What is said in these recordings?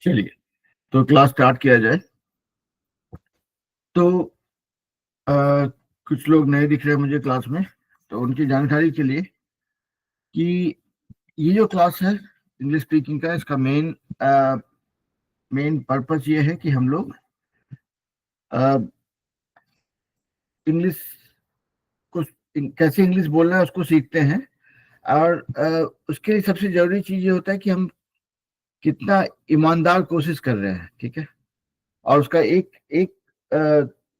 चलिए तो class start किया जाए। तो कुछ लोग नए दिख रहे हैं मुझे क्लास में, तो उनकी जानकारी के लिए कि ये जो क्लास है इंग्लिश स्पीकिंग का, इसका मेन पर्पस ये है कि हम लोग इंग्लिश को कैसे इंग्लिश बोलना है उसको सीखते हैं। और उसके लिए सबसे जरूरी चीज ये होता है कि हम कितना ईमानदार कोशिश कर रहे हैं, ठीक है। और उसका एक एक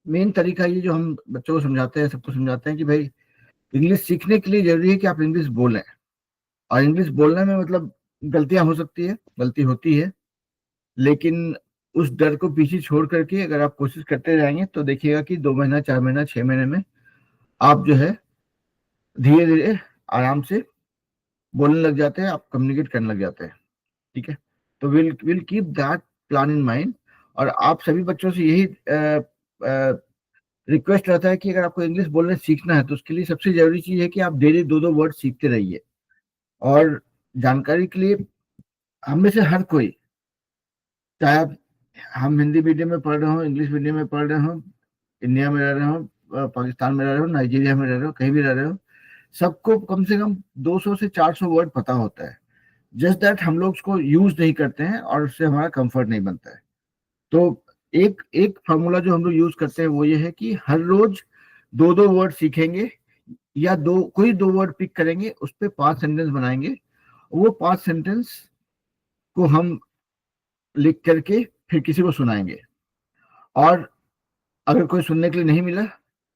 मेन तरीका ये जो हम बच्चों को समझाते हैं, सबको समझाते हैं कि भाई इंग्लिश सीखने के लिए जरूरी है कि आप इंग्लिश बोलें। और इंग्लिश बोलने में मतलब गलतियां हो सकती है, गलती होती है, लेकिन उस डर को पीछे छोड़ करके अगर आप कोशिश करते रहेंगे तो देखिएगा कि 2 महीना, 4 महीना, 6 महीने में आप जो है धीरे धीरे आराम से बोलने लग जाते हैं, आप कम्युनिकेट करने लग जाते हैं, ठीक है। तो will keep that plan in mind. और आप सभी बच्चों से यही रिक्वेस्ट रहता है कि अगर आपको इंग्लिश बोलने सीखना है तो उसके लिए सबसे जरूरी चीज है कि आप डेली 2-2 वर्ड सीखते रहिए। और जानकारी के लिए हम में से हर कोई, चाहे हम हिंदी मीडियम में पढ़ रहे हो, इंग्लिश मीडियम में पढ़ रहे हो, इंडिया में रह रहे हो, पाकिस्तान में रह रहे हो, नाइजीरिया में रह रहे हो, कहीं भी रह रहे हो, सबको कम से कम 200 से 400 वर्ड पता होता है। जस्ट दैट हम लोग उसको यूज नहीं करते हैं और उससे हमारा कंफर्ट नहीं बनता है। तो एक एक फार्मूला जो हम लोग यूज करते हैं वो ये है कि हर रोज 2-2 वर्ड सीखेंगे, या कोई 2 वर्ड पिक करेंगे, उस पर 5 सेंटेंस बनाएंगे। वो 5 सेंटेंस को हम लिख करके फिर किसी को सुनाएंगे। और अगर कोई सुनने के लिए नहीं मिला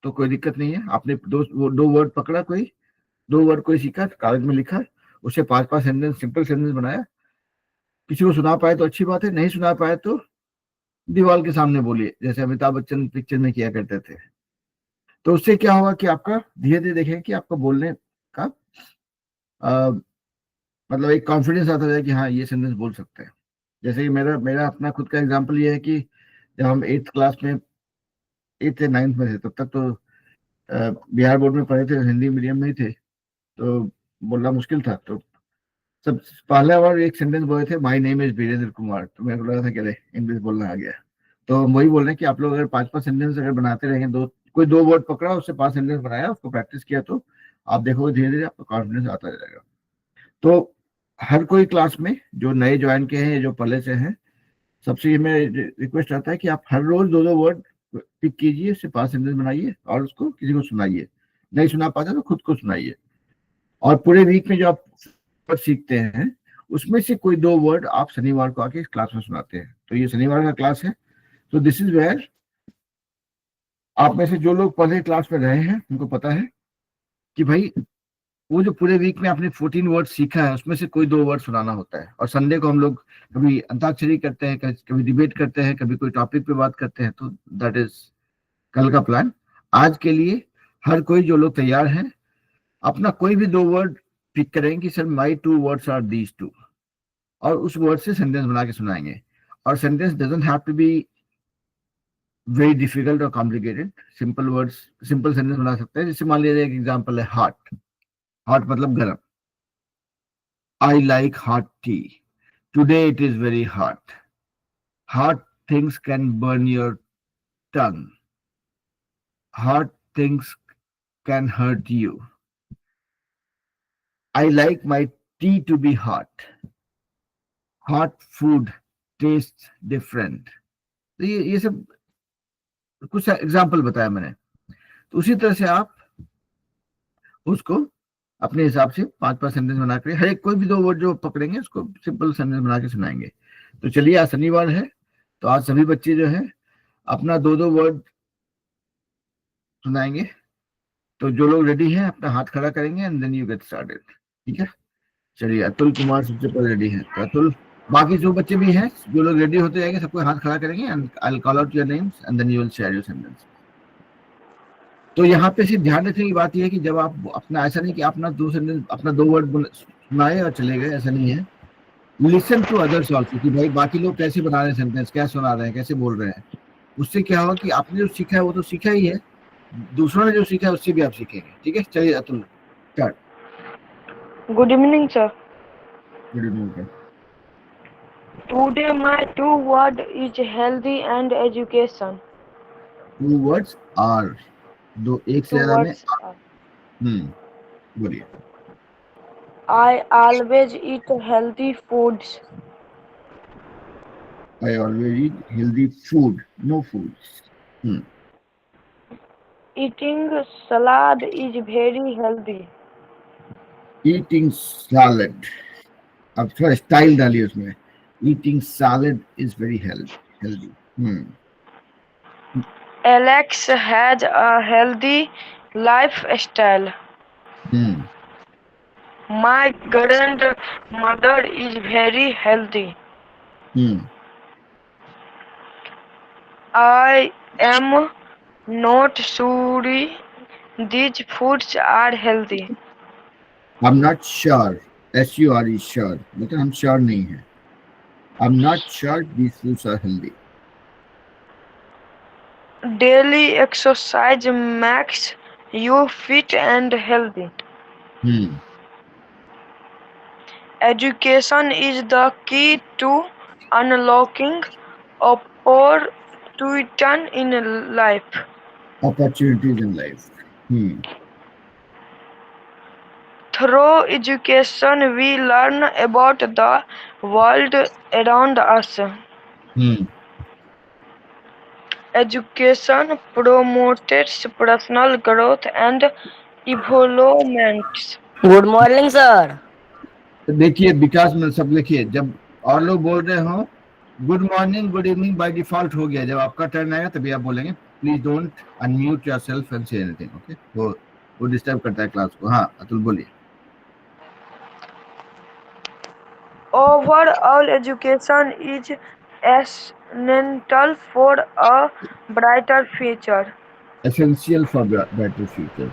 तो कोई दिक्कत नहीं है, आपने 2 वर्ड पकड़ा, कोई 2 वर्ड कोई सीखा, कागज में लिखा, उसे 5-5 सेंटेंस, सिंपल सेंटेंस बनाया। किसी को सुना पाए तो अच्छी बात है, नहीं सुना पाए तो दीवार के सामने बोलिए, जैसे अमिताभ बच्चन पिक्चर में किया करते थे। तो उससे क्या होगा कि आपका धीरे धीरे देखेंगे कि आपका बोलने का मतलब एक कॉन्फिडेंस आता है कि हाँ ये सेंटेंस बोल सकते हैं। जैसे कि मेरा मेरा अपना खुद का एग्जांपल ये है कि जब हम 8th क्लास में, 8th या 9th में थे, तब तक तो बिहार बोर्ड में पढ़े थे, हिंदी मीडियम में ही थे, तो बोलना मुश्किल था। तो सब पहला बार एक सेंटेंस बोले थे, my name is Virendra Kumar, तो मेरे को लगा था कि अरे इंग्लिश बोलना आ गया। तो हम वही बोल रहे हैं कि आप लोग अगर 5-5 सेंटेंस अगर बनाते रहेंगे, कोई 2 वर्ड पकड़ा, उससे 5 सेंटेंस बनाया, उसको प्रैक्टिस किया, तो आप देखोगे धीरे धीरे आपका कॉन्फिडेंस आता जाएगा। तो हर कोई क्लास में जो नए ज्वाइन किए हैं, जो पहले से हैं, सबसे मेरा रिक्वेस्ट रहता है कि आप हर रोज 2-2 वर्ड पिक कीजिए, उससे 5 सेंटेंस बनाइए और उसको किसी को सुनाइए। नहीं सुना पाते तो खुद को सुनाइए। और पूरे वीक में जो आप सीखते हैं उसमें से कोई 2 वर्ड आप शनिवार को आके इस क्लास में सुनाते हैं। तो ये शनिवार का क्लास है। तो दिस इज वेयर आप में से जो लोग पहले क्लास में रहे हैं उनको पता है कि भाई वो जो पूरे वीक में आपने 14 वर्ड सीखा है उसमें से कोई 2 वर्ड सुनाना होता है। और संडे को हम लोग कभी अंताक्षरी करते हैं, कभी डिबेट करते हैं, कभी कोई टॉपिक पे बात करते हैं। तो दैट इज कल का प्लान। आज के लिए हर कोई जो लोग तैयार हैं अपना कोई भी 2 वर्ड पिक करेंगे कि sir my 2 words are these 2, और उस वर्ड से सेंटेंस बना के सुनाएंगे। और sentence doesn't have to be very difficult और complicated. Simple words, simple sentence बना सकते हैं। जैसे मान लीजिए एक एग्जांपल है हॉट। हॉट मतलब गर्म। I like hot tea, today it is very hot, hot things can burn your tongue, hot things can hurt you, I like my tea to be hot, hot food taste different. तो ये सब कुछ example बताया मैंने। तो उसी तरह से आप उसको अपने हिसाब से 5-5 सेंटेंस बना के, हर एक कोई भी 2 वर्ड जो पकड़ेंगे उसको सिंपल सेंटेंस बना के सुनाएंगे। तो चलिए आज शनिवार है, तो आज सभी बच्चे जो है अपना 2-2 वर्ड सुनाएंगे। तो जो लोग रेडी हैं अपना हाथ खड़ा करेंगे and then you get started, ठीक है। चलिए अतुल कुमार सबसे पहले रेडी है। तो अतुल, बाकी जो बच्चे भी हैं जो लोग रेडी होते जाएंगे सबको हाथ खड़ा करेंगे and I will call out your names and then you will share your sentence. तो यहाँ पे सिर्फ ध्यान रखने की बात यह है कि जब आप अपना, ऐसा नहीं कि अपना 2 सेंटेंस, अपना 2 वर्ड सुनाए और चले गए, ऐसा नहीं है। लिसन टू अदर्स ऑल्सो कि भाई बाकी लोग कैसे बना रहे हैं सेंटेंस, क्या सुना रहे हैं, कैसे बोल रहे हैं। उससे क्या होगा कि आपने जो सीखा है वो तो सीखा ही है, दूसरों ने जो सीखा है उससे भी आप सीखेंगे, ठीक है। चलिए Atul start. Good evening sir. Good evening. Today my two word is healthy and education. Two words are, दो एक से Two ज्यादा में। words are. बोलिए। I always eat healthy foods. I always eat healthy food, no foods. Eating salad is very healthy. Eating salad, अब थोड़ा style डालिए उसमें। Eating salad is very healthy. Alex has a healthy lifestyle. Hmm My grandmother is very healthy. Hmm I am not sure these foods are healthy. I am not sure, S U R E sure, मतलब हम sure नहीं है। I am not sure these foods are healthy. Daily exercise makes you fit and healthy. Hmm Education is the key to unlocking opportunity in life. Opportunities in life. Through education, we learn about the world around us. Hmm Education promotes personal growth and development. Good morning, sir. तो देखिए विकास में सब लिखिए, जब और लोग बोल रहे हो good morning good evening by default हो गया, जब आपका टर्न आएगा तभी आप बोलेंगे। Please don't unmute yourself and say anything, okay. वो डिस्टर्ब करता है क्लास को। हाँ अतुल बोलिए। Overall, education is essential for a brighter future. Essential for better future.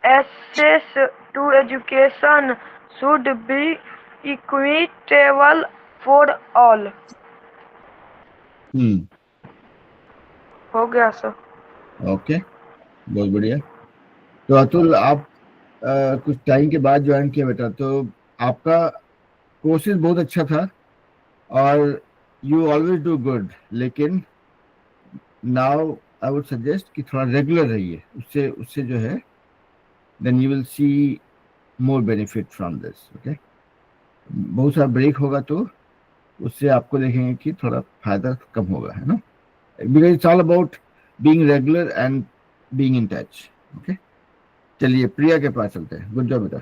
Access to education should be equitable for all. हो गया सर। ओके, बहुत बढ़िया। तो अतुल आप कुछ टाइम के बाद ज्वाइन किया बेटा, तो आपका कोर्सेज बहुत अच्छा था और यू ऑलवेज डू गुड, लेकिन नाउ आई वुड सजेस्ट कि थोड़ा रेगुलर रहिए, उससे उससे जो है then you will see more benefit from this, okay. बहुत सारा ब्रेक होगा तो उससे आपको देखेंगे कि थोड़ा फायदा कम होगा, है ना। Because it's all about being regular and being in touch, okay. चलिए प्रिया के पास चलते हैं। गुड जॉब बेटा।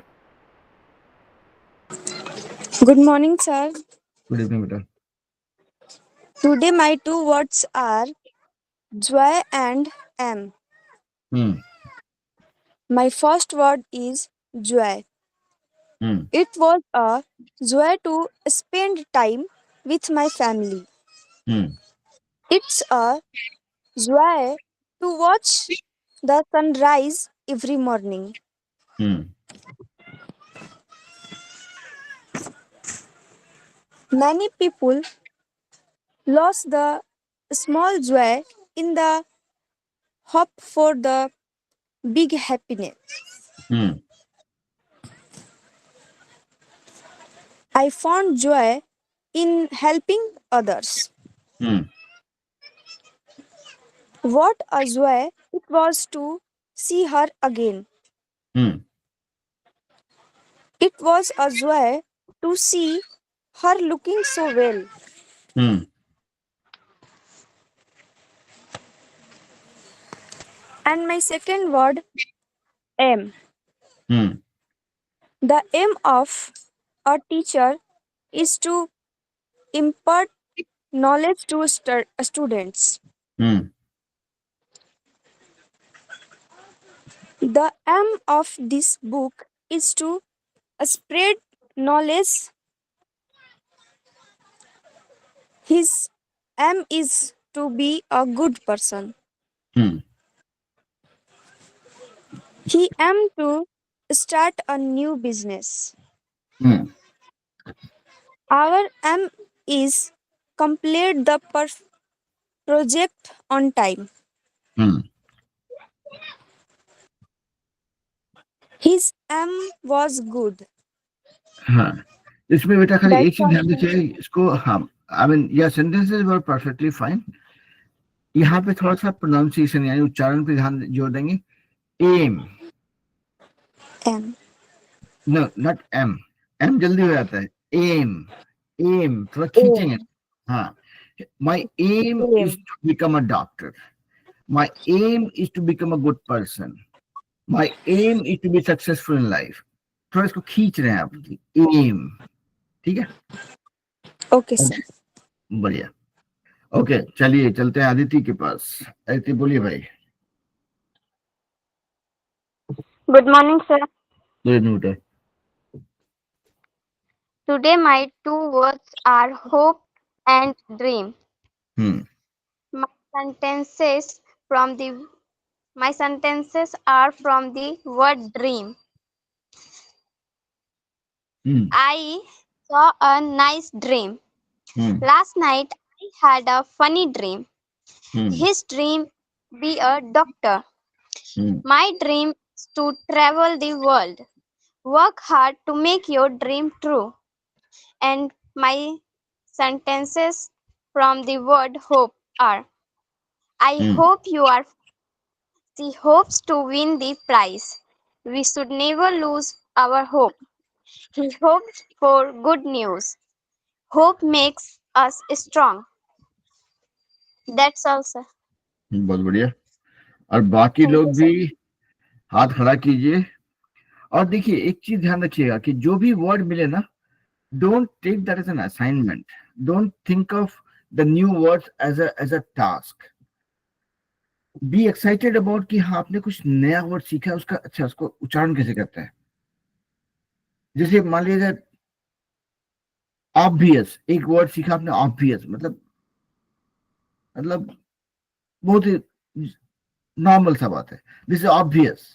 Good morning, sir. Good evening बेटा। Today my two words are joy and am. Hmm My first word is joy. Hmm It was a joy to spend time with my family. Hmm It's a joy to watch the sunrise every morning. Hmm Many people lost the small joy in the hope for the big happiness. Hmm I found joy in helping others. Hmm What a joy it was to see her again. Hmm It was a joy to see her looking so well. Hmm And my second word, aim. Hmm The aim of a teacher is to impart knowledge to students. Hmm The aim of this book is to spread knowledge. His aim is to be a good person. Hmm He aimed to start a new business. Hmm Our aim is complete the project on time. Hmm His aim was good. हाँ इसमें बेटा खाली That's एक चीज all, ध्यान sir. रखिए इसको, हम आई मीन या सेंटेंसेस वर परफेक्टली फाइन, यहाँ पे थोड़ा सा प्रोनाउंसिएशन यानी उच्चारण पे ध्यान जोर देंगे। M, M. No not M, M जल्दी हो जाता है, एम, एम थोड़ा खींचेंगे। Aim. हाँ, my aim is Aim. To become a doctor, my aim is to become a good person, my aim is to be successful in life. थोड़ा इसको खींच रहे हैं आप, एम, ठीक है, Okay, sir. बढ़िया। ओके चलिए चलते हैं अदिति के पास। अदिति बोलिए भाई। Good morning, sir. गुड नूट। Today my two words are hope and dream. Hmm My sentences from the my sentences are from the word dream. Hmm I saw a nice dream. Hmm Last night I had a funny dream. Hmm His dream be a doctor. Hmm My dream is to travel the world. Work hard to make your dream true. And my sentences from the word hope are I hmm hope you are. She hopes to win the prize. We should never lose our hope. He hopes for good news. Hope makes us strong. That's all, sir. बहुत बढ़िया। और बाकी Thank you, लोग sir. भी हाथ खड़ा कीजिए। और देखिए एक चीज ध्यान रखिएगा कि जो भी वर्ड मिले ना, don't take that as an assignment, don't think of the new words as a task, be excited about कि हाँ आपने कुछ नया वर्ड सीखा है, उसका अच्छा उसको उच्चारण कैसे करते हैं। जैसे मान लीजिए ऑब्वियस, एक वर्ड सीखा आपने ऑब्वियस, मतलब बहुत ही नॉर्मल सा बात है, दिस इज ऑब्वियस।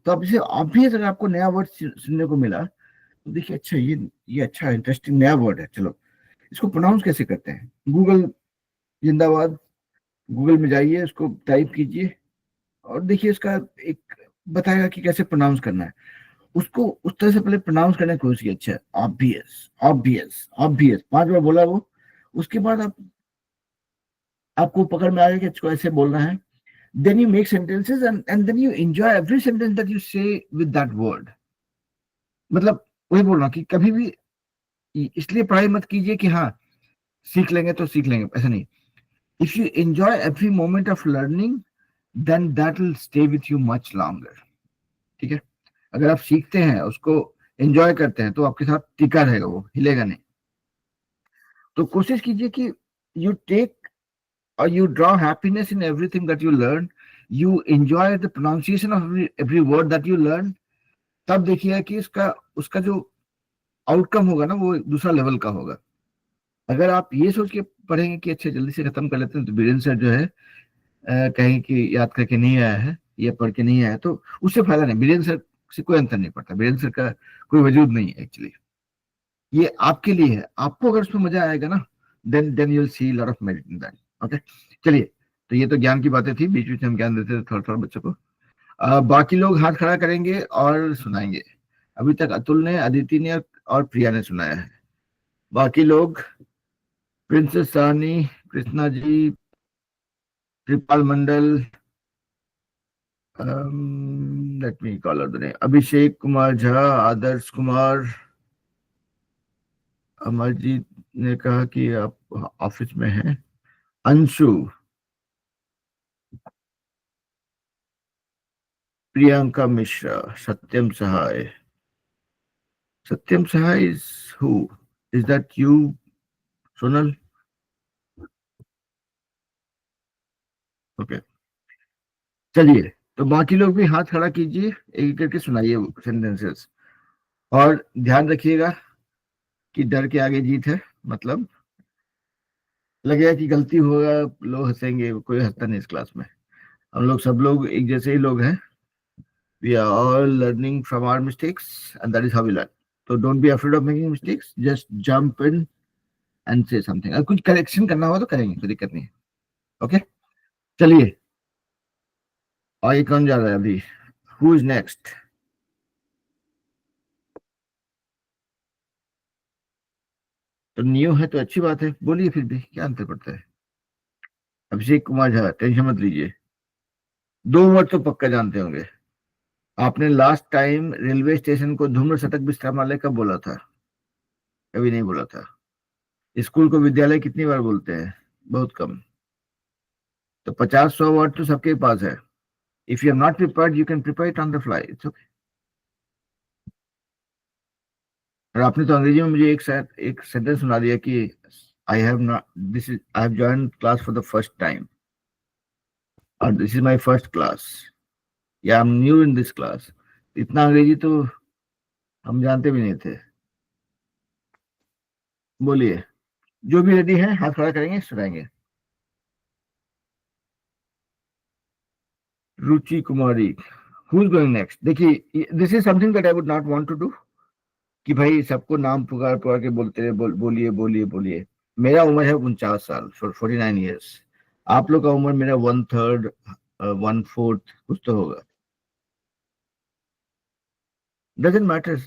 तो अब इसे ऑब्वियस अगर आपको नया वर्ड सुनने को मिला तो देखिए अच्छा ये अच्छा इंटरेस्टिंग नया वर्ड है, चलो इसको प्रोनाउंस कैसे करते हैं। गूगल जिंदाबाद, गूगल में जाइए, उसको टाइप कीजिए और देखिए उसका एक बताएगा कि कैसे प्रोनाउंस करना है। उसको उस तरह से पहले प्रोनाउंस करने की कोशिश की, अच्छा ऑब्वियस ऑब्वियस ऑब्वियस 5 बार बोला वो, उसके बाद आपको पकड़ में आएगा कि इसको ऐसे बोलना है। then you make sentences and then you enjoy every sentence that you say with that word। मतलब वही बोल रहा हूँ कि कभी भी इसलिए पढ़ाई मत कीजिए कि हाँ सीख लेंगे तो सीख लेंगे, ऐसा नहीं। If you enjoy every moment of learning then that will stay with you much longer, ठीक है। अगर आप सीखते हैं उसको एंजॉय करते हैं तो आपके साथ टिका रहेगा, वो हिलेगा नहीं। तो कोशिश कीजिए कि यू टेक और you draw happiness in everything that you learn, you enjoy the pronunciation of every word that you learn। तब देखिए कि उसका जो आउटकम होगा ना वो दूसरा लेवल का होगा। अगर आप ये सोच के पढ़ेंगे कि अच्छा जल्दी से खत्म कर लेते हैं तो बीरेन सर जो है कहेंगे कि याद करके नहीं आया है, ये पढ़ के नहीं आया, तो उससे फायदा नहीं। बीरेन सर से कोई अंतर नहीं पड़ता, बीरेन सर का कोई वजूद नहीं है एक्चुअली। ये आपके लिए है, आपको अगर उसमें मजा आएगा ना then you will see lot of merit in that. Okay चलिए, तो ये तो ज्ञान की बातें थी, बीच बीच में हम ज्ञान देते थे थोड़ा थोड़ा बच्चों को। बाकी लोग हाथ खड़ा करेंगे और सुनाएंगे। अभी तक अतुल ने, अदिति ने और प्रिया ने सुनाया है। बाकी लोग Princess Sani, Krishna ji, Kripal Mandal, let me call out the name, Abhishek Kumar Jha, Adarsh Kumar, Amarjeet ने कहा कि आप ऑफिस में हैं, Anshu, Priyanka Mishra, Satyam Sahay. Satyam Sahay is who? Is that you Sonal? Okay चलिए, तो बाकी लोग भी हाथ खड़ा कीजिए, एक करके सुनाइए सेंटेंसेस। और ध्यान रखिएगा कि डर के आगे जीत है, मतलब लगेगा कि गलती होगा लोग हंसेंगे, कोई हंसता नहीं इस क्लास में। हम लोग सब लोग एक जैसे ही लोग हैं, we are all learning from our mistakes and that is how we learn. तो don't be afraid of making mistakes, just jump in and say something. अगर कुछ करेक्शन करना हो तो करेंगे, कोई दिक्कत नहीं है। ओके चलिए, और ये कौन जा रहा है अभी? Who is next? तो न्यू है तो अच्छी बात है, बोलिए फिर भी क्या अंतर पड़ता है। अभिषेक कुमार झा, टेंशन मत लीजिए, 2 वर्ड तो पक्का जानते होंगे। आपने लास्ट टाइम रेलवे स्टेशन को धूम्र शतक विश्रामालय कब बोला था? कभी नहीं बोला था। स्कूल को विद्यालय कितनी बार बोलते हैं? बहुत कम। तो 50-100 वर्ड तो सबके पास है। If you are not prepared you can prepare it on the fly, it's okay. और आपने तो अंग्रेजी में मुझे एक सेंटेंस सुना दिया कि I have not I have join class for the first time, और this is my first class, या I am new in this class. इतना अंग्रेजी तो हम जानते भी नहीं थे। बोलिए, जो भी रेडी है हाथ खड़ा करेंगे, सुनाएंगे। Ruchi Kumari, who is going next? देखिए, this is something that I would not want to do, कि भाई सबको नाम पुकार पुकार के बोलते रहे, बोलिए बोलिए बोलिए। मेरा उम्र है 49 साल, 49 ईयर्स। आप लोग का उम्र मेरा 1/3 1/4 कुछ तो होगा। Doesn't matter,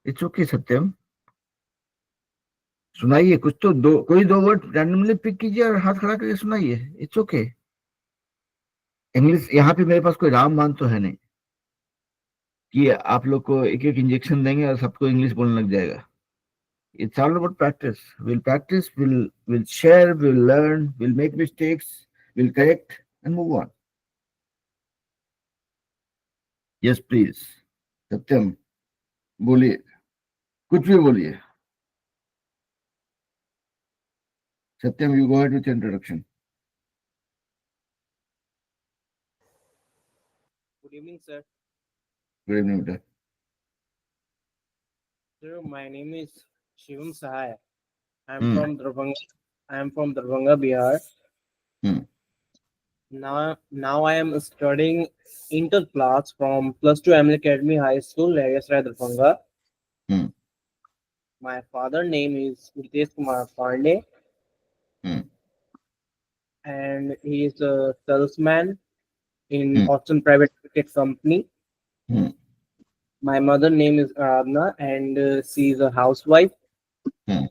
it's okay. Satyam, सुनाइए कुछ तो, कोई 2 वर्ड रैंडमली पिक कीजिए और हाथ खड़ा करके सुनाइए, इट्स ओके। इंग्लिश यहाँ पे मेरे पास कोई रामबाण तो है नहीं कि आप लोग को एक एक इंजेक्शन देंगे और सबको इंग्लिश बोलने लग जाएगा। It's all about practice. We'll practice, we'll share, we'll learn, we'll make mistakes, we'll correct and move on. Yes, please. सत्यम, बोलिए, कुछ भी बोलिए। सत्यम, you go ahead with your introduction. Good evening, sir. Good evening, beta. Sir, my name is Shivam Sahai. I'm Hmm. from Darbhanga. I am from Darbhanga, Bihar. Hmm. Now I am studying inter class from +2 Amil Academy High School, Lagasrai, Darbhanga. Hmm. My father name is Ritesh Kumar Pandey, Hmm. and he is a salesman in Hmm. Austin Private Limited Company. Hmm. My mother name is Aradhana, and she is a housewife. Hmm.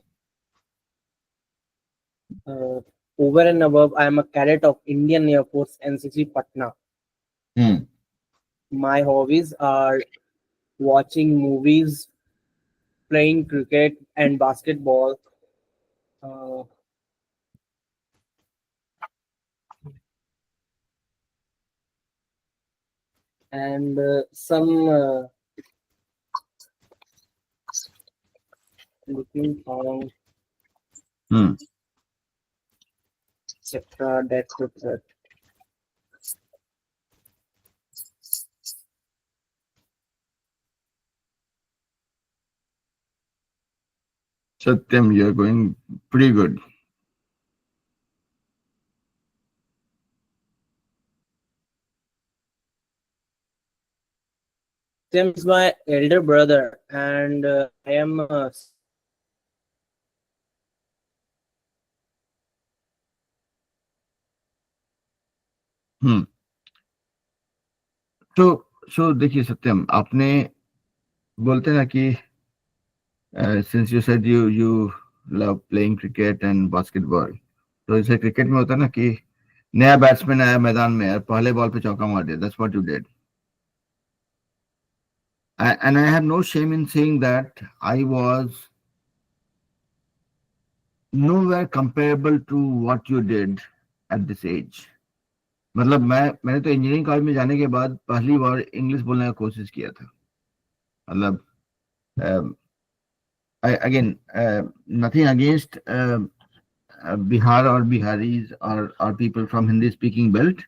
Over and above, I am a cadet of Indian Air Force NCC Patna. Hmm. My hobbies are watching movies, playing cricket and basketball, uh, and some looking songs, Hmm. etc. That's it. Satyam, you're going pretty good. Tim is my elder brother, and I am Hmm. तो देखिए सत्यम, आपने बोलते ना कि since you said you love playing cricket and basketball, तो जैसे cricket में होता है ना कि नया बैट्समैन आया मैदान में और पहले बॉल पे चौका मार दिया, that's what you did. And I have no shame in saying that I was nowhere comparable to what you did at this age. मतलब मैंने तो इंजीनियरिंग कॉलेज में जाने के बाद पहली बार इंग्लिश बोलने का कोशिश किया था। मतलब again, nothing against Bihar or Biharis or people from Hindi speaking belt,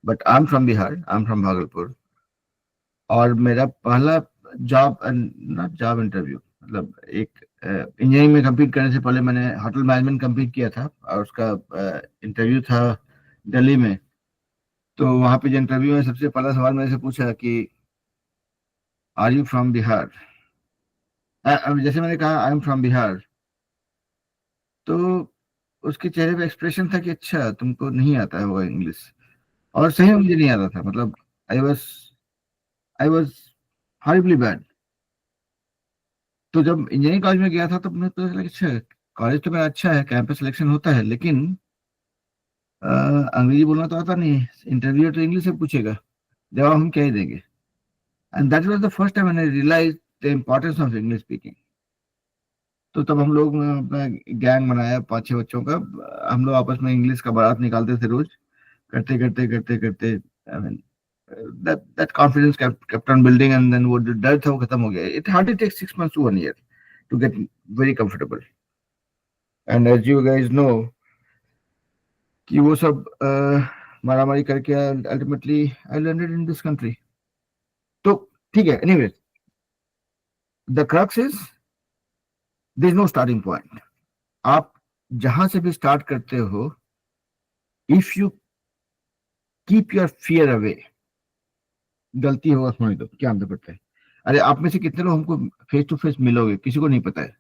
but I'm from Bihar, I'm from Bhagalpur. और मेरा पहला जॉब नॉट जॉब इंटरव्यू, मतलब एक इंजीनियरिंग में कंप्लीट करने से पहले मैंने होटल मैनेजमेंट कंप्लीट किया था और उसका इंटरव्यू था दिल्ली में। तो वहां पे जो इंटरव्यू में सबसे पहला सवाल मेरे से पूछा कि आर यू फ्रॉम बिहार। जैसे मैंने कहा आई एम फ्रॉम बिहार, तो उसके चेहरे पे एक्सप्रेशन था कि अच्छा तुमको नहीं आता है वो इंग्लिश। और सही में मुझे नहीं आता था, मतलब आई वाज हॉरिबली बैड। तो जब इंजीनियरिंग कॉलेज में गया था तो मुझे पता चला कि अच्छा कॉलेज तो मेरा अच्छा है, कैंपस सिलेक्शन होता है, लेकिन अंग्रेजी बोलना तो आता नहीं है। इंटरव्यू तो इंग्लिश से पूछेगा, जवाब हम क्या ही देंगे। And that was the first time I realise the importance of English speaking. तो तब हम लोग अपना गैंग बनाया 5-6 बच्चों का। हम लोग आपस में इंग्लिश का बारात निकालते थे रोज, करते करते करते करते I mean that confidence kept on building, and then वो जो डर था वो खत्म हो गया। It hardly takes 6 months to 1 year to get very comfortable. And as you guys know कि वो सब मारामारी करके ultimately I landed in this country. तो ठीक है, anyway, the crux is there is no starting point. आप जहां से भी स्टार्ट करते हो, if you keep your fear away, गलती होगा होने दो, क्या अंतर पड़ता है। अरे आप में से कितने लोग हमको फेस टू फेस मिलोगे, किसी को नहीं पता है।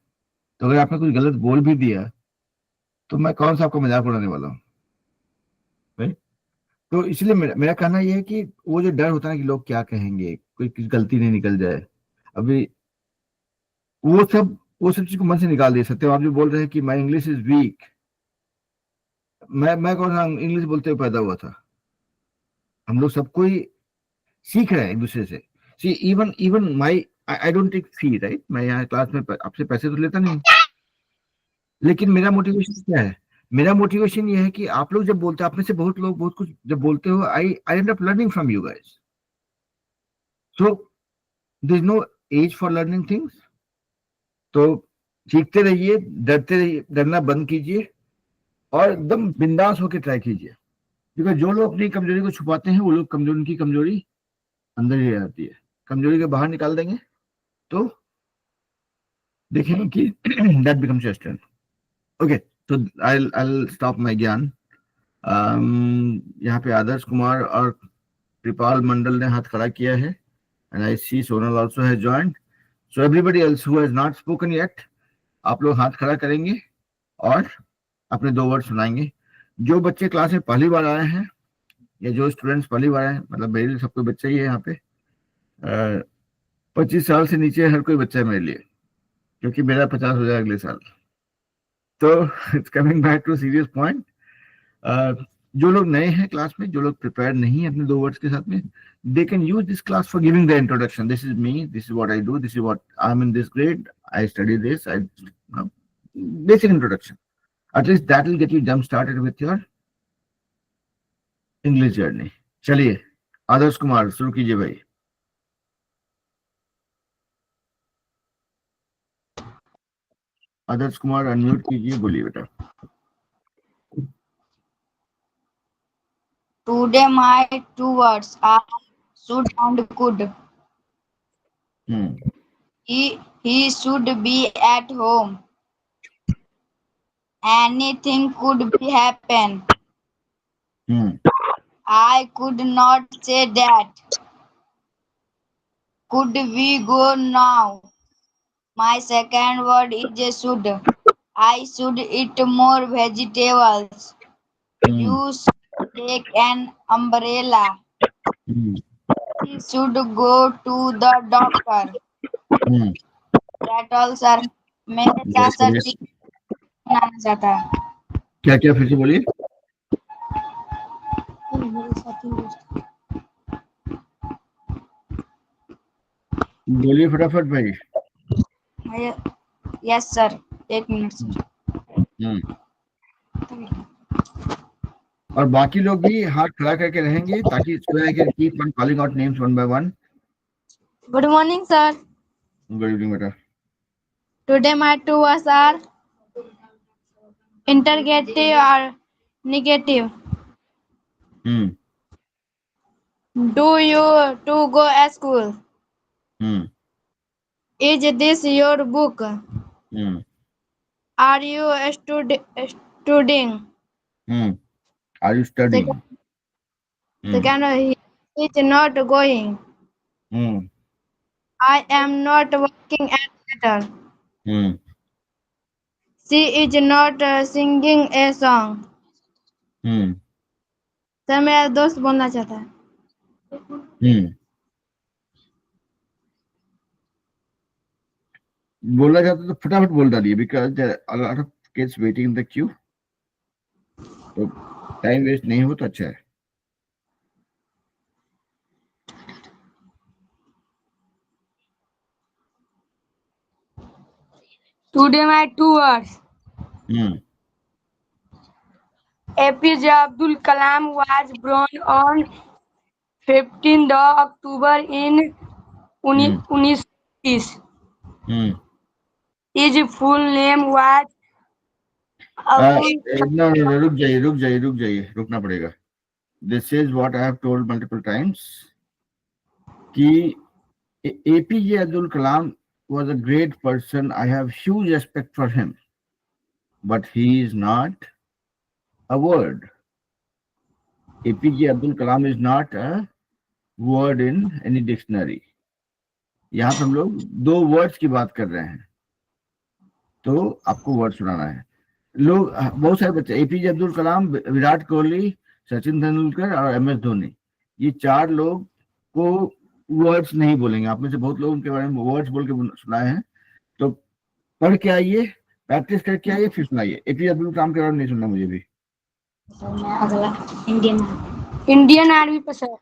तो अगर आपने कुछ गलत बोल भी दिया तो मैं कौन सा आपको मजाक उड़ाने वाला हूँ, right? तो इसलिए मेरा कहना यह है कि वो जो डर होता है ना कि लोग क्या कहेंगे, कोई गलती नहीं निकल जाए, अभी वो सब चीज को मन से निकाल दिए सकते हो। आप जो बोल रहे हैं कि माई इंग्लिश इज वीक, मैं कौन सा इंग्लिश बोलते हुए पैदा हुआ था। हम लोग सबको ही सीख रहे हैं एक दूसरे से। See even even my I don't take fee, right. मैं यहाँ क्लास में आपसे पैसे तो लेता नहीं, लेकिन मेरा मोटिवेशन क्या है? मेरा मोटिवेशन ये है कि आप लोग जब बोलते हैं, आप में से बहुत लोग बहुत कुछ जब बोलते हो, I end up learning from you guys. So there is no age for learning things. तो सीखते रहिए, डरते रहिए, डरना बंद कीजिए और एकदम बिंदास होकर ट्राई कीजिए। बिकॉज जो लोग अपनी कमजोरी को छुपाते हैं वो लोग कमजोरी की कमजोरी अंदर ही रहती है। कमजोरी के बाहर निकाल देंगे तो देखेंगे कि that becomes your strength. Okay, तो आई स्टॉप माय ज्ञान। यहाँ पे आदर्श कुमार और कृपाल मंडल ने हाथ खड़ा किया है, and I see Sonal also has joined. So everybody else who has not spoken yet, आप लोग हाथ खड़ा करेंगे और अपने 2 वर्ड सुनाएंगे। जो बच्चे क्लास में पहली बार आए हैं या जो स्टूडेंट्स पहली बार आए हैं, मतलब मेरे लिए सब कोई बच्चा ही है यहाँ पे। 25 साल से नीचे हर कोई बच्चा है मेरे लिए, क्योंकि मेरा 50 हो जाएगा अगले साल। तो it's coming back to serious point. जो लोग नए हैं क्लास में, जो लोग प्रिपेयर नहीं है अपने 2 वर्ड्स के साथ में, they can use this class for giving the introduction. This is me, this is what I do, this is what I M in this grade, I study this, I basic introduction. At least that will get you jump started with your English journey. चलिए आदर्श कुमार शुरू कीजिए भाई। Adarsh Kumar unmute कीजिए, बोलिए बेटा। Today my 2 words are should and could. He should be at home. Anything could be happen. I could not say that. Could we go now? My second word is should. I should eat more vegetables. You should take an umbrella. He should go to the doctor. That all sir. मेरे साथ sir बनाना चाहता है। क्या क्या फिर से बोलिए। बोलिए फटाफट भाई। Yes sir, 1 minute sir. और बाकी लोग भी हाथ खड़ा करके रहेंगे ताकि I can keep on calling out names one by one. Good morning, sir. Good evening बेटा। Today my 2 words are interrogative or negative. Do you to go at school? Is this your book? Are you studying? Are you studying? Second, he is not going. I am not working at theater. She is not singing a song. Sir मेरा दोस्त बोलना चाहता है। बोलना चाहते तो फटाफट बोल डालिए, because kids waiting in the queue. तो टाइम वेस्ट नहीं हो तो अच्छा है. Today my 2 words. APJ Abdul Kalam was born on 15th October in 1930. His full name was No, रुक जाइए, रुकना पड़ेगा. This is what I have told multiple times कि APJ Abdul Kalam was a great person. I have huge respect for him, but he is not a word. APJ Abdul Kalam is not a word in any dictionary. यहाँ पे हम लोग 2 words की बात कर रहे हैं, तो आपको वर्ड सुनाना है. लोग बहुत सारे बच्चे APJ अब्दुल कलाम, विराट कोहली, सचिन तेंदुलकर और MS धोनी, ये 4 लोग को वर्ड्स नहीं बोलेंगे. आप में से बहुत लोग उनके बारे में वर्ड्स बोल के सुनाए हैं, तो पढ़ के आइए, प्रैक्टिस करके आइए, फिर सुनाइए. APJ अब्दुल कलाम के बारे में नहीं सुनना मुझे भी. अगला इंडियन आर्मी पर सर.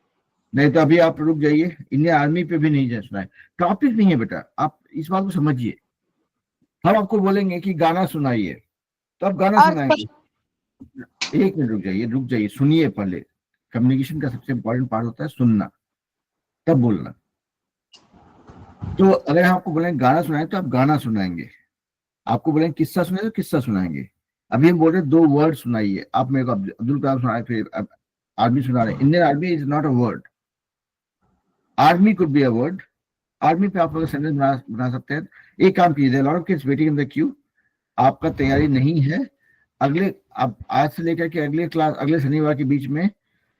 नहीं तो अभी आप रुक जाइए. इंडियन आर्मी पे भी नहीं सुनाए. टॉपिक नहीं है बेटा, आप इस बात को समझिए. हम आपको बोलेंगे कि गाना सुनाइए, तो आप गाना सुनाएंगे. 1 मिनट रुक जाइए, सुनिए पहले. कम्युनिकेशन का सबसे इंपॉर्टेंट पार्ट होता है सुनना, तब बोलना. तो अगर हम आपको बोलेंगे गाना सुनाए तो आप गाना सुनाएंगे. आपको बोलेंगे किस्सा सुनाए तो किस्सा सुनाएंगे. अभी हम बोल रहे 2 वर्ड सुनाइए. आप मेरे को अब्दुल कलाम सुनाए, फिर आर्मी सुना रहे. Indian army is not a word. Army could be a word. Army पे आप लोग सेंटेंस बना सकते हैं. एक काम कीजिए, lot of kids waiting in the Q. आपका तैयारी नहीं है, अगले आप आज से लेकर के अगले क्लास, अगले शनिवार के बीच में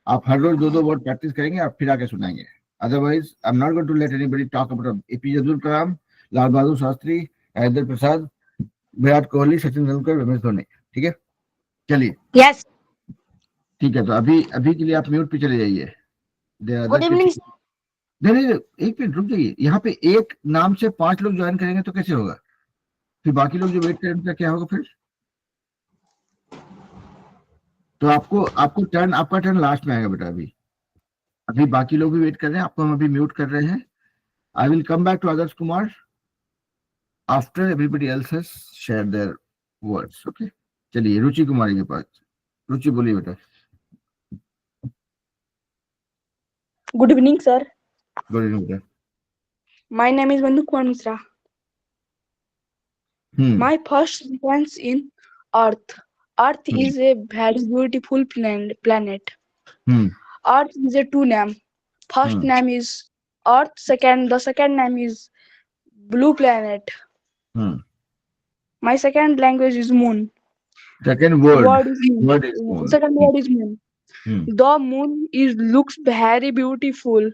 आप हर रोज 2 वर्ड प्रैक्टिस करेंगे और फिर आके सुनाएंगे. Otherwise I am not going to let anybody talk about APJ Abdul Kalam, Lal Bahadur Shastri, Rajendra Prasad, Virat Kohli, Sachin Tendulkar, MS Dhoni. ठीक है, चलिए. यस. ठीक है, तो अभी के लिए आप म्यूट पे चले जाइए. Good evening. नहीं, 1 मिनट रुक जाइए. यहाँ पे एक नाम से 5 लोग ज्वाइन करेंगे तो कैसे होगा? फिर बाकी लोग जो वेट करेंगे उनका क्या होगा फिर? तो आपका टर्न लास्ट में आएगा बेटा. अभी बाकी लोग भी वेट कर रहे हैं, आपको हम अभी म्यूट कर रहे हैं. I will come back to Adarsh Kumar after everybody else has share their words. Okay, चलिए रुचि कुमारी के पास. रुचि बोलिए बेटा. Good evening, sir. Good evening बेटा. My name is Bandhu Kumar Mishra. My first sentence in Earth. Earth is a very beautiful planet. Earth is a 2 name. First name is Earth. The second name is Blue Planet. My second language is Moon. Second word is moon. Word is moon. Second word is Moon. The moon looks very beautiful.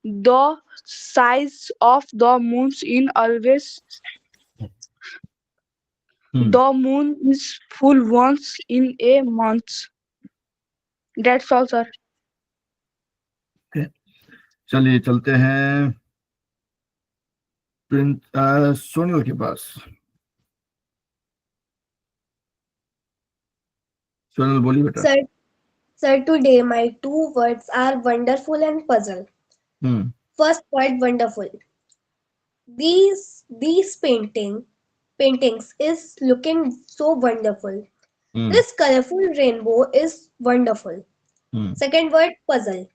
The size of the moons in always. The moon is full once in a month. That's all, sir. चलिए चलते हैं सोनिया के पास. सोनल बोलिए बेटा. Sir, today my 2 words are wonderful and puzzle. First word, wonderful. These paintings is looking so wonderful. This colorful rainbow is wonderful. Second word, puzzle.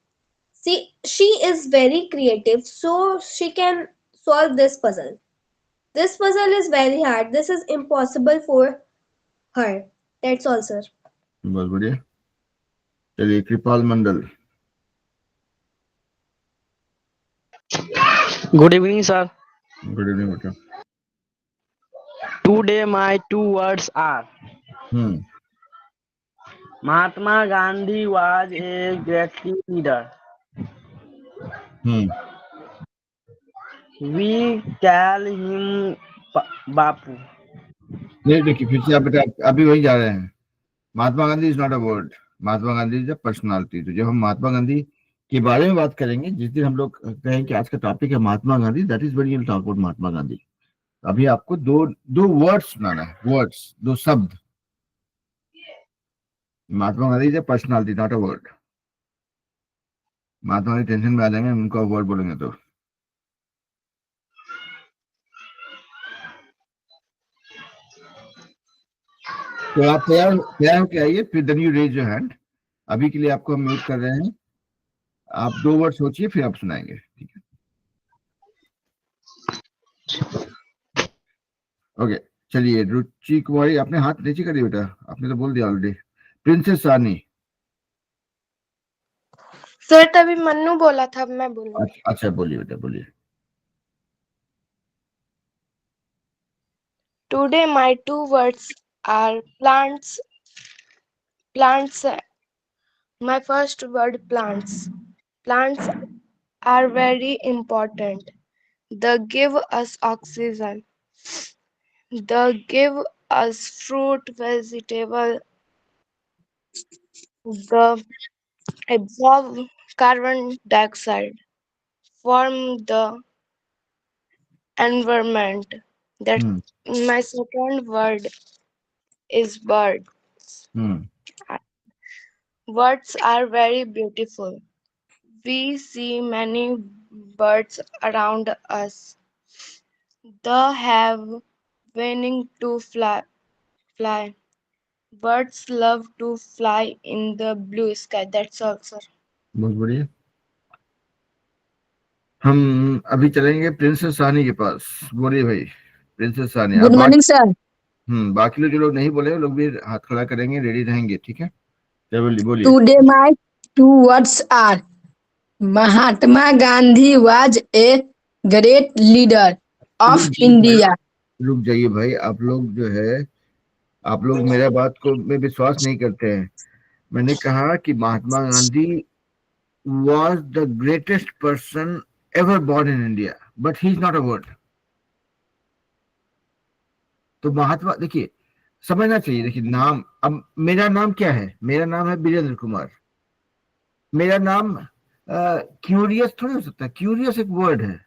See, she is very creative, so she can solve this puzzle. This puzzle is very hard. This is impossible for her. That's all, sir. बहुत बढ़िया. चलिए कृपाल मंडल. Good evening, sir. Good evening बेटा. Today my 2 words are Mahatma Gandhi was a great leader. We call him Bapu. नहीं देखिए, फिर से आप बेटा अभी वही जा रहे हैं. Mahatma Gandhi is not a word. Mahatma Gandhi is a personality. तो जब हम महात्मा गांधी के बारे में बात करेंगे, जिस दिन हम लोग कहें कि आज का टॉपिक है Mahatma Gandhi, that is when you talk about Mahatma Gandhi. अभी आपको दो वर्ड्स सुनाना है. वर्ड्स, 2 शब्द. Mahatma Gandhi is a personality not a word. Mahatma Gandhi tension में आ जाएंगे उनको वर्ड बोलेंगे तो। तो आप तैयार होके आइए, फिर then you raise your hand. अभी के लिए आपको हम म्यूट कर रहे हैं, आप 2 वर्ड सोचिए फिर आप सुनाएंगे, ठीक है? ओके चलिए, रुचि कुमारी आपने हाथ नीचे करिए बेटा, आपने तो बोल दिया ऑलरेडी। प्रिंसेस सानी। सर तभी मन्नू बोला था, मैं बोलूंगी। अच्छा बोलिए बेटा, बोलिए। Today my 2 words are plants. Plants. My first word plants. Plants are very important. They give us oxygen. They give us fruit, vegetable. They absorb carbon dioxide from the environment. That my second word is bird. Birds are very beautiful. We see many birds around us. They have wings to fly. Birds love to fly in the blue sky. That's all, sir. बहुत बढ़िया। हम अभी चलेंगे princess सानी के पास। बोलिए भाई, princess सानी। Good morning sir. बाकी लोग जो लोग नहीं बोले वो लोग भी हाथ खड़ा करेंगे, रेडी रहेंगे, ठीक है? बोलिए। Today my 2 words are Mahatma Gandhi was a great leader of India. रुक जाइए भाई, आप लोग जो है, आप लोग मेरा बात को में विश्वास नहीं करते हैं। मैंने कहा कि Mahatma Gandhi was the greatest person ever born in India, but he is not a word. तो महात्मा, देखिए समझना चाहिए, देखिए नाम, अब मेरा नाम क्या है? मेरा नाम है वीरेंद्र कुमार। मेरा नाम क्यूरियस थोड़ी हो सकता है, क्यूरियस एक वर्ड है,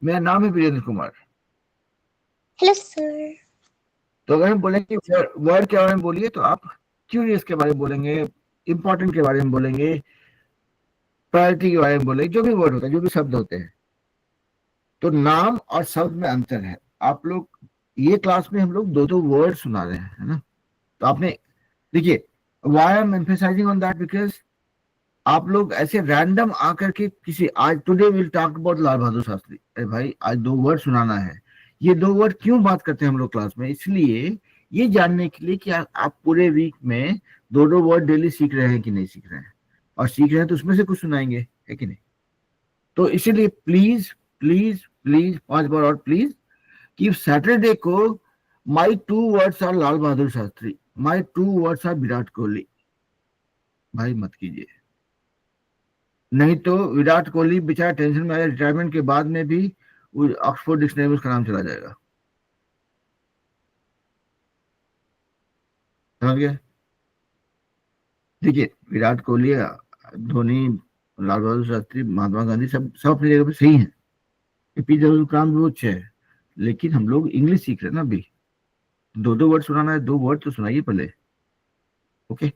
मेरा नाम है वीरेंद्र कुमार। Hello sir. तो अगर हम बोलेंगे वर्ड के बारे में बोलिए तो आप क्यूरियस के बारे में बोलेंगे, इंपॉर्टेंट के बारे में बोलेंगे, प्रायोरिटी के बारे में बोलेंगे, जो भी वर्ड होता है, जो भी शब्द होते हैं। तो नाम और शब्द में अंतर है। आप लोग ये क्लास में हम लोग 2 वर्ड सुना रहे हैं, है ना? तो आपने देखिए, why I am emphasising on that, because आप लोग ऐसे रैंडम आकर के किसी, आज टुडे विल टॉक अबाउट लाल बहादुर शास्त्री, अरे भाई आज 2 वर्ड सुनाना है। ये 2 वर्ड क्यों बात करते हैं हम लोग क्लास में? इसलिए ये जानने के लिए कि आप पूरे वीक में 2 वर्ड डेली सीख रहे हैं कि नहीं सीख रहे हैं, और सीख रहे हैं तो उसमें से कुछ सुनाएंगे, है कि नहीं? तो इसीलिए प्लीज प्लीज प्लीज 5 बार और प्लीज, कि सैटरडे को my 2 words are Lal Bahadur Shastri, my 2 words are Virat Kohli. भाई मत कीजिए, नहीं तो विराट कोहली बेचारा टेंशन में आया, रिटायरमेंट के बाद में भी ऑक्सफोर्ड डिक्शनरी में उसका नाम चला जाएगा, समझ गया? देखिए विराट कोहली, धोनी, लाल बहादुर शास्त्री, महात्मा गांधी, सब अपनी जगह पे सही है। एपीजे अब्दुल कलाम भी अच्छे है, लेकिन हम लोग इंग्लिश सीख रहे हैं ना अभी। 2 वर्ड सुनाना है, 2 वर्ड तो सुनाइए पहले, ओके?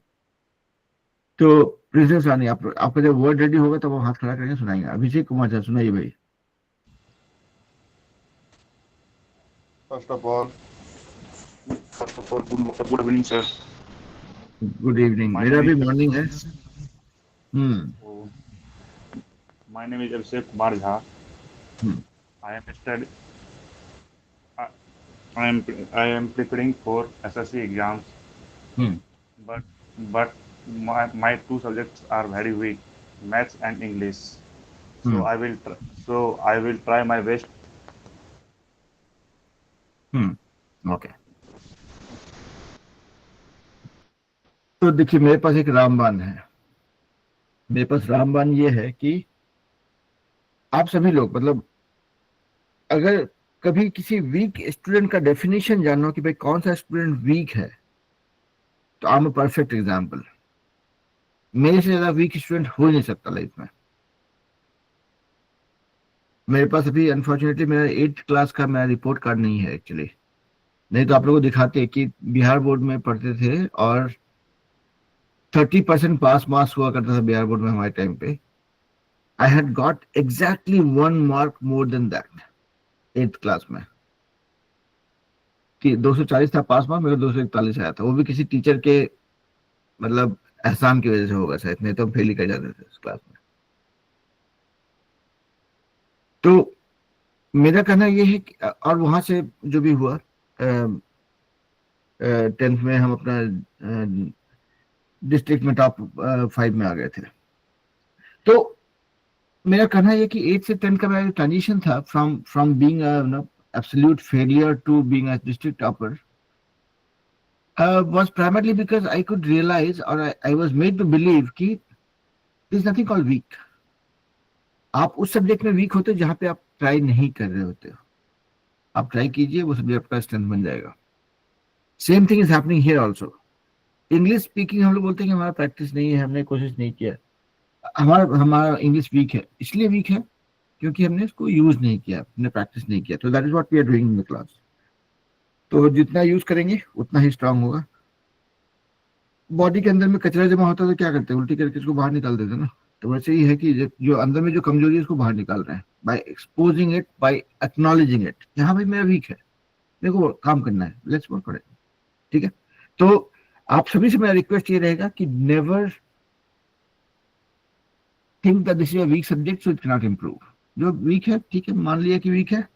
तो प्रिंसेस रानी, आपका जब वर्ड रेडी होगा तब वो हाथ खड़ा करके सुनाएंगे। अभिषेक कुमार सर सुनाइए भाई। First of all, good evening, sir. Good evening. मेरा भी मॉर्निंग है। My name is Abhishek Kumar Jha. I am preparing for SSC exams. But my 2 subjects are very weak, maths and English. So I will try my best. Okay. तो देखिए मेरे पास एक रामबाण है। मेरे पास रामबाण ये है कि आप सभी लोग, मतलब अगर कभी किसी वीक स्टूडेंट का डेफिनेशन जानना हो कि भाई कौन सा स्टूडेंट वीक है, तो I am a perfect example. मेरे से ज्यादा वीक स्टूडेंट हो ही नहीं सकता लाइफ में। मेरे पास अभी अनफॉर्चुनेटली मेरा 8th क्लास का मेरा रिपोर्ट कार्ड नहीं है एक्चुअली, नहीं तो आप लोगों को दिखाते कि बिहार बोर्ड में पढ़ते थे और 30% पास मार्क्स हुआ करता था बिहार बोर्ड में हमारे टाइम पे, I had got exactly 1 mark more than that 8th class में, कि 240 था पास मार्क, मेरा 241 आया था, वो भी किसी टीचर के मतलब एहसान की वजह से होगा शायद, नहीं तो हम फेल ही कर जाते थे उस क्लास में। तो मेरा कहना ये है कि, और वहां से जो भी हुआ 10th में हम अपना डिस्ट्रिक्ट में टॉप 5 में आ गए थे। तो मेरा कहना ये कि 8 से 10 का मेरा ट्रांजिशन था from being absolute failure to being a district topper was primarily because I could realize, or I was made to believe कि there is nothing called weak. आप उस सब्जेक्ट में वीक होते हो जहां पे आप ट्राई नहीं कर रहे होते हो, आप ट्राई कीजिए, वो सब्जेक्ट आपका स्ट्रेंथ बन जाएगा। Same thing is happening here also. English speaking हम लोग बोलते हैं कि हमारा प्रैक्टिस नहीं है, हमने कोशिश नहीं किया, हमारा इंग्लिश वीक है, इसलिए वीक है क्योंकि हमने इसको यूज नहीं किया, हमने प्रैक्टिस नहीं किया। तो that is what we are doing in the class. तो जितना यूज करेंगे उतना ही स्ट्रांग होगा। बॉडी के अंदर में कचरा जमा होता है तो क्या करते हैं, उल्टी करके इसको बाहर निकाल देते हैं ना। तो वैसे ही है कि जो अंदर में जो कमजोरी है उसको बाहर निकाल रहे हैं, by exposing it, by acknowledging it. यहाँ भाई मेरा वीक है, मेरे को काम करना है, लेट्स वर्क ऑन इट। ठीक है, तो आप सभी से मेरा रिक्वेस्ट ये रहेगा कि never think that this is a weak subject so it can not improve. जो वीक है, ठीक है, मान लिया कि वीक है,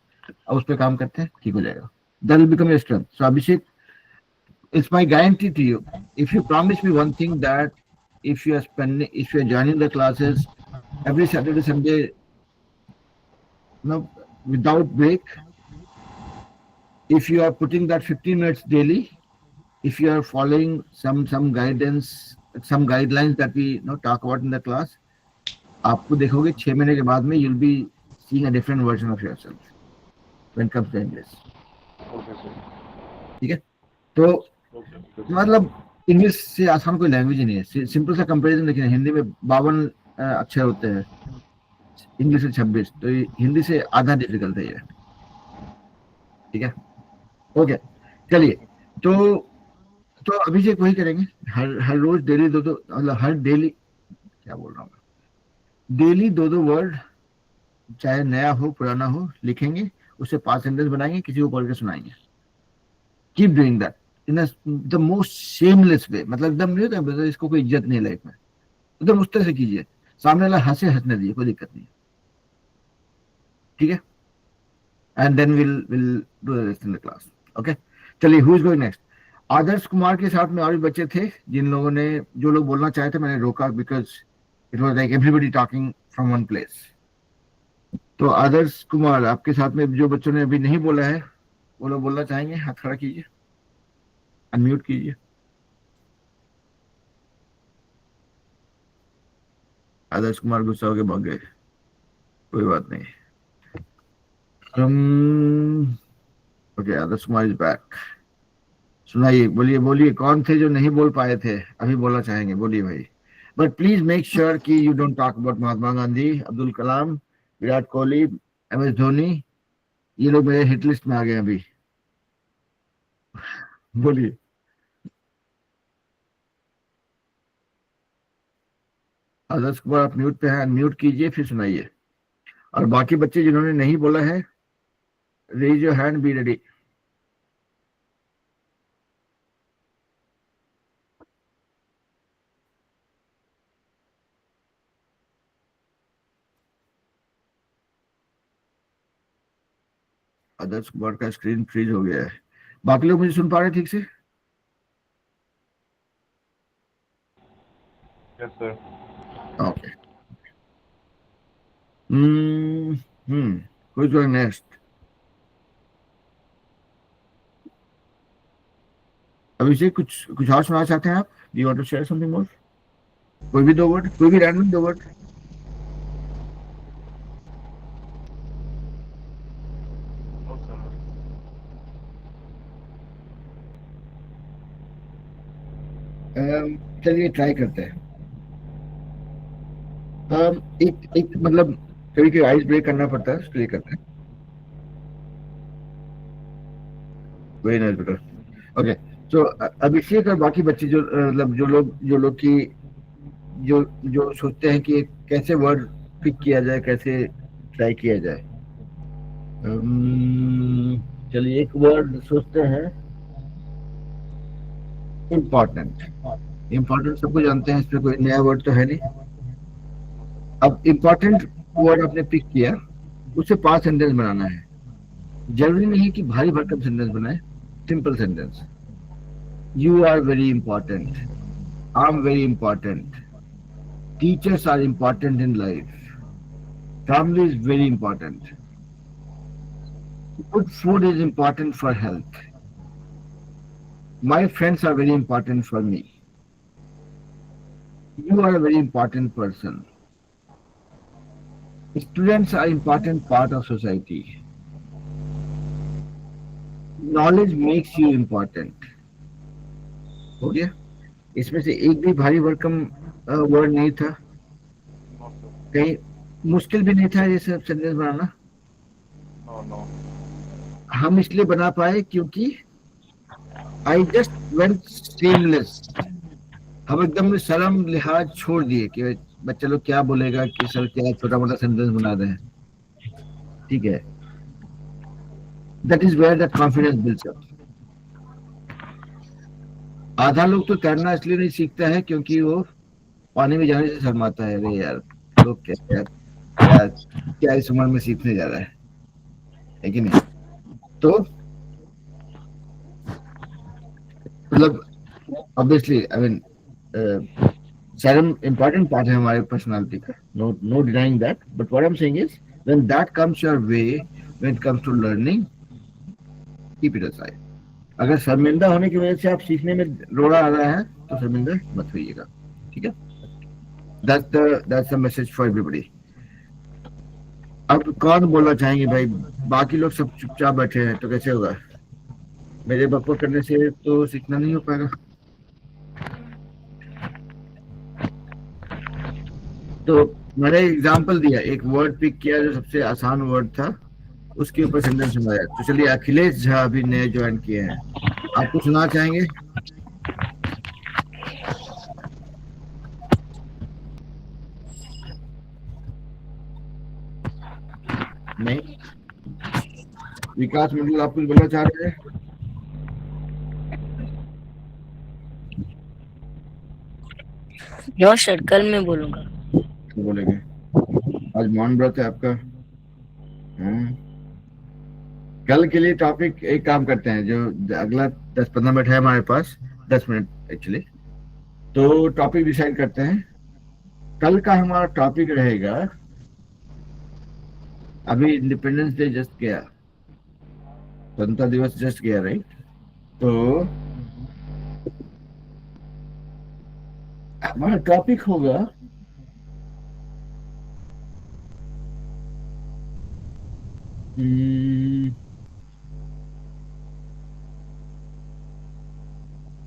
अब उस पर काम करते हैं, ठीक हो जाएगा। That will become your strength. So Abhishek, it's my guarantee to you, if you promise me one thing, that if you are joining the classes every Saturday, Sunday, without break, if you are putting that 15 minutes daily, if you are following some guidance, some guidelines that we talk about in the class, आपको देखोगे 6 महीने के बाद में you'll be seeing a different version of yourself when it comes to English. ठीक है, तो मतलब इंग्लिश से आसान कोई लैंग्वेज ही नहीं है। सिंपल सा कंपैरिजन देखिए, हिंदी में 52 अक्षर होते हैं, इंग्लिश से 26, तो हिंदी से आधा डिफिकल्ट है ये। ठीक है, ओके, चलिए। तो अभिषेक वही करेंगे, हर रोज डेली दो मतलब हर डेली, क्या बोल रहा हूँ, डेली 2 वर्ड, चाहे नया हो पुराना हो, लिखेंगे, उससे 5 सेंटेंस बनाएंगे, किसी को पढ़ के सुनाएंगे। Keep doing that in the most shameless way. मतलब एकदम नहीं होता इसको कोई इज्जत नहीं लाइफ में, एकदम उस तरह से कीजिए, सामने वाला हंसने दीजिए, कोई दिक्कत नहीं। ठीक है, and then will do the rest in the class. Okay, चलिए, who is going next? Adarsh Kumar के साथ में और भी बच्चे थे जिन लोगों ने, जो लोग बोलना चाहे थे, मैंने रोका because it was like everybody talking from one place. तो आदर्श कुमार, आपके साथ में जो बच्चों ने अभी नहीं बोला है वो लोग बोलना चाहेंगे, हाथ खड़ा कीजिए, अनम्यूट कीजिए। आदर्श कुमार गुस्सा होके भाग गए, कोई बात नहीं। Okay, Adarsh Kumar is back. सुनाइए, बोलिए कौन थे जो नहीं बोल पाए थे, अभी बोलना चाहेंगे, बोलिए भाई। बट प्लीज मेक श्योर कि you don't talk about Mahatma Gandhi, Abdul Kalam, Virat Kohli, MS Dhoni, ये लोग मेरे हिट लिस्ट में आ गए अभी। बोलिए। आदर्श कुमार, आप म्यूट पे हैं, अनम्यूट कीजिए, फिर सुनाइए। और बाकी बच्चे जिन्होंने नहीं बोला है, raise your hand, be ready. Adarsh Kumar का स्क्रीन फ्रीज हो गया है। बाकी लोग मुझे सुन पा रहे हैं ठीक से? Yes sir. Okay, who is going next? अभिषेक, कुछ और सुनाना चाहते हैं आप? Do you want to share something more? कोई भी 2 वर्ड, कोई भी रैंडम 2 वर्ड। चलिए ट्राई करते हैं। एक मतलब कभी कभी आइस ब्रेक करना पड़ता है, उसके लिए करते हैं। वेरी नाइस बेटा। ओके, तो अभिषेक और बाकी बच्चे जो मतलब जो लोग की जो सोचते हैं कि कैसे वर्ड पिक किया जाए, कैसे ट्राई किया जाए। चलिए एक वर्ड सोचते हैं, इम्पोर्टेंट। इम्पोर्टेंट सबको जानते हैं, इसमें कोई नया वर्ड तो है नहीं। अब इम्पोर्टेंट वर्ड आपने पिक किया, उसे 5 सेंटेंस बनाना है। जरूरी नहीं है कि भारी भरकम सेंटेंस बनाए, simple sentence. You are very important, I am very important, teachers are important in life, family is very important, good food is important for health, my friends are very important for me, you are a very important person, students are important part of society, knowledge makes you important। हो गया? इसमें से एक भी भारी भरकम word नहीं था, कहीं मुश्किल भी नहीं था ये सब सेंटेंस बनाना। हम इसलिए बना पाए क्योंकि I just went seamless। हम एकदम शर्म लिहाज छोड़ दिए कि बच्चे लोग क्या बोलेगा, कि सर क्या छोटा मोटा सेंटेंस बना रहे हैं, ठीक है। That is where the confidence builds up। आधा लोग तो तैरना इसलिए नहीं सीखता है क्योंकि वो पानी में जाने से शर्माता है। अरे यार लोग क्या इस उम्र में सीखने जा रहा है कि नहीं। तो मतलब ऑब्वियसली आई मीन शर्म इम्पोर्टेंट पार्ट है हमारे पर्सनालिटी का, no denying that, but what I am saying is when that comes your way, when it comes to learning, keep it aside. अगर शर्मिंदा होने की वजह से आप सीखने में रोड़ा आ रहा है तो शर्मिंदा मत होइएगा, ठीक है। That's the message for everybody. अब कौन बोलना चाहेंगे भाई? बाकी लोग सब चुपचाप बैठे हैं तो कैसे होगा? मेरे बकवास करने से तो सीखना नहीं हो पाएगा। तो मैंने एग्जांपल दिया, एक वर्ड पिक किया जो सबसे आसान वर्ड था, उसके ऊपर सेंटेंस सुनाया। तो चलिए अखिलेश झा अभी नए ज्वाइन किए हैं, आप कुछ सुना चाहेंगे? नहीं? विकास मंडल आप कुछ बोलना चाह रहे हैं? नो सर, कल मैं बोलूंगा। तो बोलेंगे, आज मौन व्रत है आपका। कल के लिए टॉपिक एक काम करते हैं, जो अगला 10-15 मिनट है हमारे पास, 10 मिनट एक्चुअली, तो टॉपिक डिसाइड करते हैं। कल का हमारा टॉपिक रहेगा, अभी इंडिपेंडेंस डे जस्ट गया, स्वतंत्रता दिवस जस्ट गया, राइट? तो हमारा टॉपिक होगा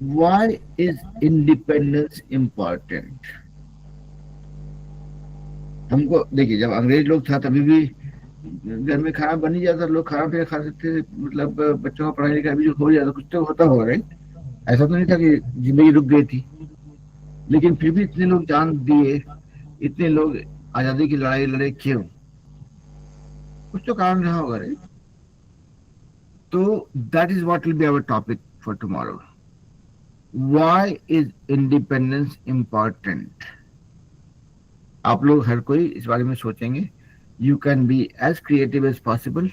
व्हाई इज इंडिपेंडेंस इम्पोर्टेंट। हमको देखिए, जब अंग्रेज लोग था तभी भी घर में खाना बन ही जाता, लोग खाना पीना खा सकते थे, मतलब बच्चों का पढ़ाई लिखाई भी हो जाता, कुछ तो होता होगा, राइट? ऐसा तो नहीं था कि जिंदगी रुक गई थी, लेकिन फिर भी इतने लोग जान दिए, इतने लोग आजादी की लड़ाई लड़े, क्यों? कुछ तो कारण रहा होगा, राइट? तो that is what will be our topic for tomorrow. Why is independence important? आप लोग हर कोई इस बारे में सोचेंगे। You can be as creative as possible.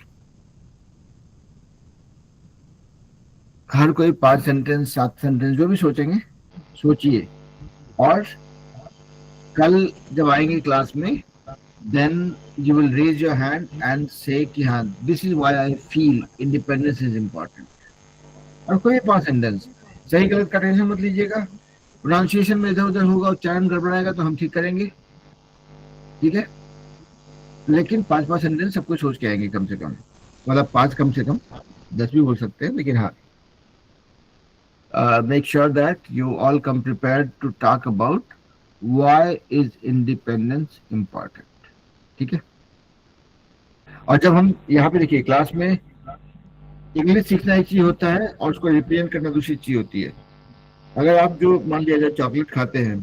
हर कोई 5 सेंटेंस 7 सेंटेंस जो भी सोचेंगे सोचिए, और कल जब आएंगे क्लास में, then you will raise your hand and say कि हाँ, this is why I feel independence is important. और कोई 5 सेंटेंस, सही गलत का टेंशन मत लीजिएगा, प्रोनाउंसिएशन में इधर उधर होगा, उच्चारण गड़बड़ाएगा तो हम ठीक करेंगे, ठीक है? लेकिन 5 सेंटेंस सबको सोच के आएंगे कम से कम, मतलब 5 कम से कम, 10 भी बोल सकते हैं, लेकिन हाँ, make sure that you all come prepared to talk about why is independence important, ठीक है? और जब हम यहाँ पे देखिए क्लास में इंग्लिश सीखना एक चीज होता है और उसको रिप्रेजेंट करना दूसरी चीज होती है। अगर आप जो मान लिया जाए चॉकलेट खाते हैं,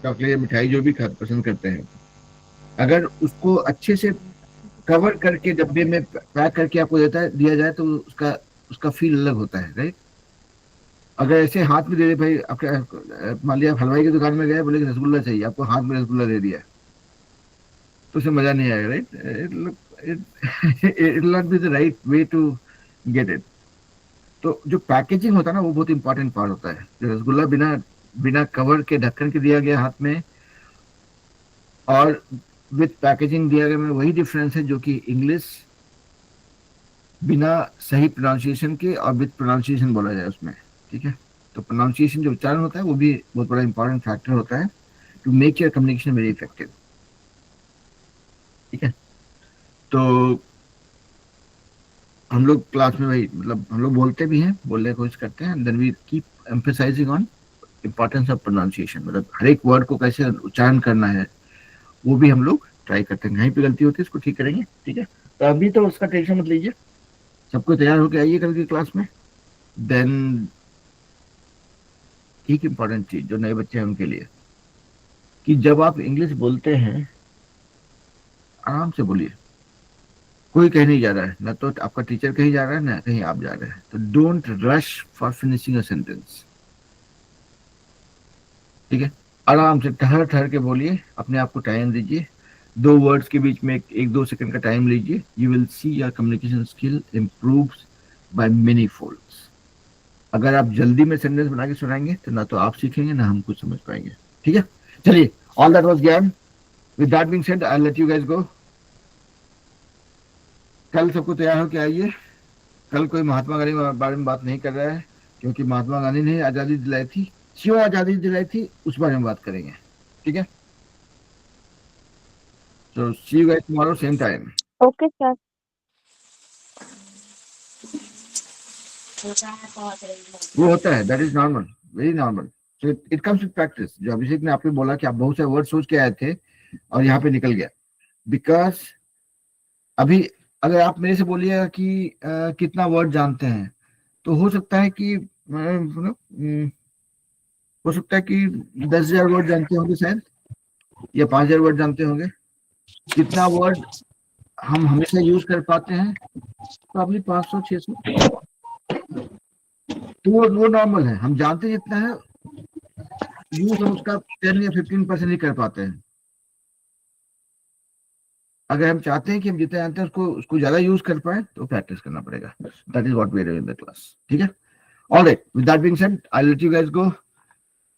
चॉकलेट या मिठाई जो भी पसंद करते हैं, अगर उसको अच्छे से कवर करके डब्बे में पैक करके आपको दिया जाए तो उसका फील अलग होता है, राइट। अगर ऐसे हाथ में दे दे भाई, आपके मान लिया हलवाई की दुकान में गए, बोले कि रसगुल्ला चाहिए, आपको हाथ में रसगुल्ला दे दिया तो उसे मजा नहीं आएगा, right. It not be the right way to get it. तो जो पैकेजिंग होता है ना, वो बहुत इंपॉर्टेंट पार्ट होता है। जो रसगुल्ला बिना कवर के ढक्कन के दिया गया हाथ में और विथ पैकेजिंग दिया गया में वही डिफरेंस है जो कि इंग्लिश बिना सही प्रोनाउंसिएशन के और विथ प्रोनाउंसिएशन बोला जाए उसमें, ठीक है। तो प्रोनाउंसिएशन जो उच्चारण होता है वो भी बहुत बड़ा इंपॉर्टेंट फैक्टर होता है to make your communication very effective, ठीक है। तो हम लोग क्लास में भाई मतलब हम लोग बोलते भी हैं, बोलने की कोशिश करते हैं, then we keep emphasising on importance of pronunciation, मतलब हर एक वर्ड को कैसे उच्चारण करना है वो भी हम लोग ट्राई करते हैं। कहीं पे गलती होती है उसको ठीक करेंगे, ठीक है। तो अभी तो उसका टेंशन मत लीजिए, सबको तैयार होकर आइए कल की क्लास में। देन एक इम्पॉर्टेंट चीज जो नए बच्चे हैं उनके लिए, कि जब आप इंग्लिश बोलते हैं आराम से बोलिए, कोई कहीं नहीं जा रहा है, ना तो आपका टीचर कहीं जा रहा है ना कहीं आप जा रहे हैं। तो don't rush for finishing a sentence, ठीक है। आराम से ठहर के बोलिए, अपने आप को टाइम दीजिए, 2 वर्ड्स के बीच में 1-2 सेकंड का टाइम लीजिए। You will see your communication skill improves by many folds. अगर आप जल्दी में सेंटेंस बना के सुनाएंगे तो ना तो आप सीखेंगे ना हम कुछ समझ पाएंगे, ठीक है। चलिए, ऑल दैट वाज ज्ञान। With that being said, I let you guys गो। कल सबको तैयार होकर आइए। कल कोई महात्मा गांधी के बारे में बात नहीं कर रहा है, क्योंकि महात्मा गांधी ने आजादी दिलाई थी, क्यों आजादी दिलाई थी उस बारे में बात करेंगे, ठीक है। So see you guys tomorrow same time. Okay, sir. वो होता है, that is normal, very normal. So it comes with practice. जो अभिषेक ने आपको बोला कि आप बहुत सारे वर्ड सोच के आए थे और यहाँ पे निकल गया, बिकॉज अभी अगर आप मेरे से बोलिएगा कि कितना वर्ड जानते हैं, तो हो सकता है कि 10,000 वर्ड जानते होंगे शायद, या 5,000 वर्ड जानते होंगे। कितना वर्ड हम हमेशा यूज कर पाते हैं, प्रॉब्ली 500-600, तो वो नॉर्मल है। हम जानते जितना है, यूज हम उसका 10 या 15% ही कर पाते हैं। अगर हम चाहते हैं कि हम जितना जानते हैं उसको ज्यादा यूज कर पाए तो प्रैक्टिस करना पड़ेगा। That is what we are doing in the class, ठीक है। Alright, with that being said, I let you guys go.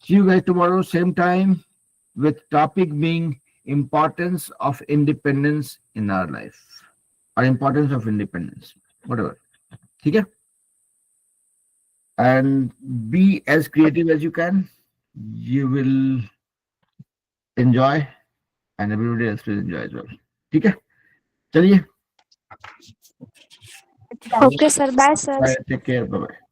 See you guys tomorrow same time, with topic being importance of independence in our life or importance of independence, whatever, ठीक है। And be as creative as you can, you will enjoy and everybody else will enjoy as well, ठीक है। चलिए, Okay, sir. Bye, sir. take care, bye bye।